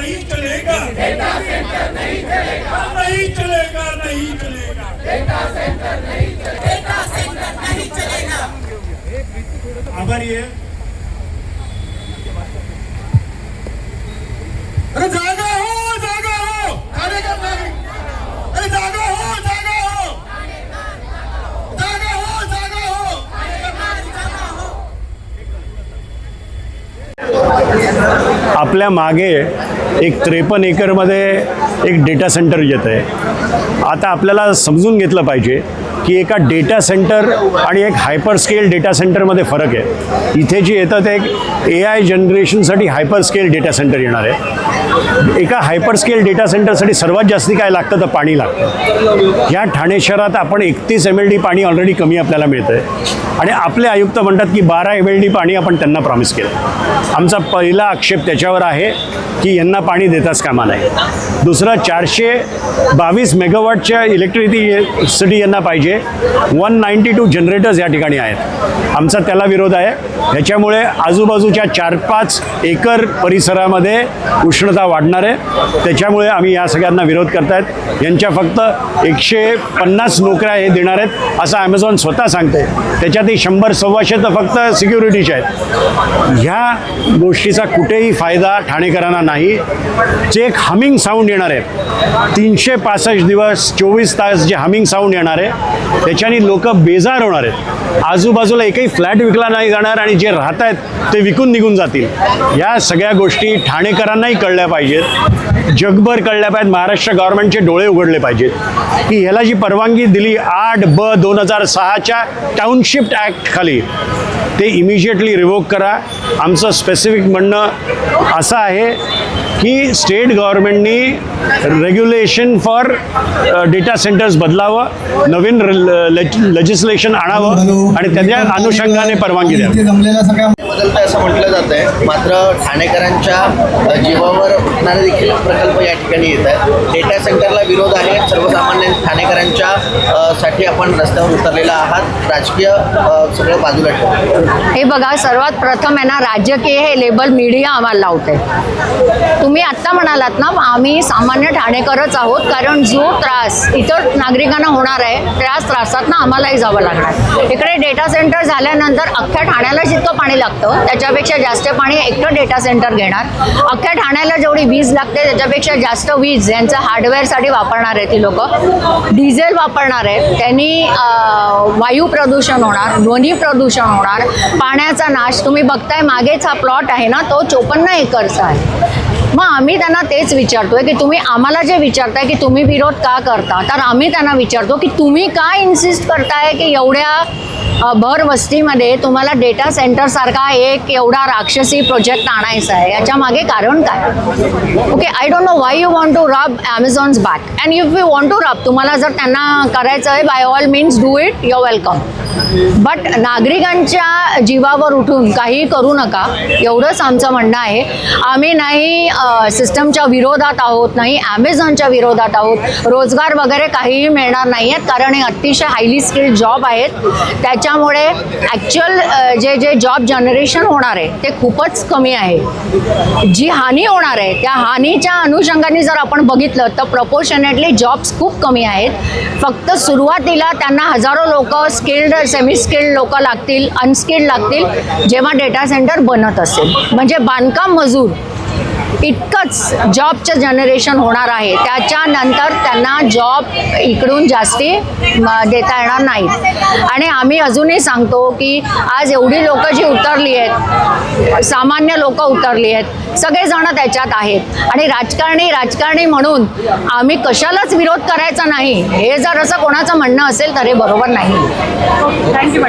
नहीं चलेगा, data centre नहीं चलेगा, नहीं चलेगा, नहीं चलेगा, डेटा सेंटर नहीं चलेगा, डेटा सेंटर नहीं चलेगा। आभारी है। अरे जागा हो, जागा हो, अरे जागा हो, जागा हो, जागा हो, जागा हो, आपल्या मागे एक 53 एकरमध्ये एक डेटा सेंटर येत आहे। आता आपल्याला समजून घेतलं पाहिजे की एका डेटा सेंटर आणि एक हायपर स्केल डेटा सेंटरमध्ये फरक आहे। इथे जे येतं ते एक AI जनरेशनसाठी हायपर स्केल डेटा सेंटर येणार आहे। एका हायपर स्केल डेटा सेंटरसाठी सर्वात जास्ती काय लागतं तर पाणी लागतं। ह्या ठाणे शहरात आपण 31 MLD पाणी ऑलरेडी कमी आपल्याला मिळतं आहे आणि आपले आयुक्त म्हणतात की 12 MLD पाणी आपण त्यांना प्रॉमिस केलं। आमचा पहिला आक्षेप त्याच्यावर आहे की यांना पाणी देताच कामा नाही। दुसरं 422 मेगावॉटच्या इलेक्ट्रिसिटी यांना पाहिजे। 192 जनरेटर्स या ठिकाणी आहेत। आमचा त्याला विरोध आहे। ह्याच्यामुळे आजूबाजूच्या 4-5 एकर परिसरामध्ये उष्णता वाढणार आहे। त्याच्यामुळे आम्ही या सगळ्यांना विरोध करतायत। यांच्या फक्त 150 नोकऱ्या हे देणार आहेत असं ॲमेझॉन स्वतः सांगते। त्याच्यातही 100-125 तर फक्त सिक्युरिटीच्या आहेत। ह्या गोष्टीचा कुठेही फायदा ठाणेकरांना नाही। जे एक हमिंग साऊंड येणार आहे 365 दिवस 24 तास जे हमिंग साऊंड येणार आहे त्याच्याने लोक बेजार होणार आहेत। आजूबाजूला एकही फ्लॅट विकला नाही जाणार आणि जे राहत आहेत ते विकून निघून जातील। या सगळ्या गोष्टी ठाणेकरांनाही कळल्या पाहिजेत, जगभर कळल्या पाहिजेत। महाराष्ट्र गव्हर्नमेंटचे डोळे उघडले पाहिजेत की ह्याला जी परवानगी दिली 8/2006च्या टाउनशिप ॲक्ट खाली ते इमिजिएटली रिवोक करा। आमचं स्पेसिफिक म्हणणं असं आहे की स्टेट गव्हर्नमेंटनी रेग्युलेशन फॉर डेटा सेंटर्स बदलावं, नवीन लेजिस्लेशन आणावं आणि त्याच्या अनुषंगाने परवानगी द्यावी। बदलतं असं म्हटलं जातं आहे, मात्र ठाणेकरांच्या जीवावर उठणारे देखील प्रकल्प या ठिकाणी येत आहेत। डेटा सेंटरला विरोध आहे। सर्वसामान्य ठाणेकरांच्या साठी आपण रस्त्यावर उतरलेला आहात। राजकीय सगळं बाजूला ठेवून हे बघा, सर्वात प्रथम आहे ना राजकीय हे लेबल मीडिया आम्हाला लावते। तुम्ही आत्ता म्हणालात ना आम्ही सामान्य ठाणेकरच आहोत, कारण जो त्रास इतर नागरिकांना होणार आहे त्याच त्रासात ना आम्हालाही जावं लागणार। इकडे डेटा सेंटर झाल्यानंतर अख्ख्या ठाण्याला जितकं पाणी लागतं त्याच्यापेक्षा जास्त पाणी एकटं डेटा सेंटर घेणार। अख्ख्या ठाण्याला जेवढी वीज लागते त्याच्यापेक्षा जास्त वीज यांचं हार्डवेअरसाठी वापरणार आहेत ती लोक। डिझेल वापरणार आहेत, त्यांनी वायू प्रदूषण होणार, ध्वनी प्रदूषण होणार, पाण्याचा नाश। तुम्ही बघताय मागेच हा प्लॉट आहे ना तो 54 एकरचा आहे। मग आम्ही त्यांना तेच विचारतोय की तुम्ही आम्हाला जे विचारताय की तुम्ही विरोध का करता, तर आम्ही त्यांना विचारतो की तुम्ही का इन्सिस्ट करताय की एवढ्या भर वस्तीमध्ये तुम्हाला डेटा सेंटर सारखा एक एवढा राक्षसी प्रोजेक्ट आणायचा आहे, याच्या मागे कारण काय? Okay, I don't know why you want to rub Amazon's back and if you want to rub, तुम्हाला जर त्यांना करायचं आहे by all means do it, you welcome. But नागरिकांच्या जीवावर उठून काही करू नका, एवढंच आमचं म्हणणं आहे। आम्ही नाही सिस्टमच्या विरोधात आहोत, नाही ॲमेझॉनच्या विरोधात आहोत। रोजगार वगैरे काहीही मिळणार नाही आहेत, कारण हे अतिशय हायली स्किल्ड जॉब आहेत। त्याच्यामुळे ॲक्च्युअल जे जॉब जनरेशन होणार आहे ते खूपच कमी आहे। जी हानी होणार आहे त्या हानीच्या अनुषंगाने जर आपण बघितलं तर प्रपोर्शनेटली जॉब्स खूप कमी आहेत। फक्त सुरुवातीला त्यांना हजारो लोक स्किल्ड, सेमी स्किल्ड लोक लागतील, अनस्किल्ड लागतील जेव्हा डेटा सेंटर बनत असेल। म्हणजे बांधकाम मजूर इतकंच जॉबचं जनरेशन होणार आहे। त्याच्यानंतर त्यांना जॉब इकडून जास्ती देता येणार नाहीत। आणि आम्ही अजूनही सांगतो की आज एवढी लोक जी उतरली आहेत, सामान्य लोक उतरली आहेत, सगळेजण त्याच्यात आहेत। आणि राजकारणी म्हणून आम्ही कशालाच विरोध करायचा नाही, हे जर असं कोणाचं म्हणणं असेल तर हे बरोबर नाही। थँक्यू।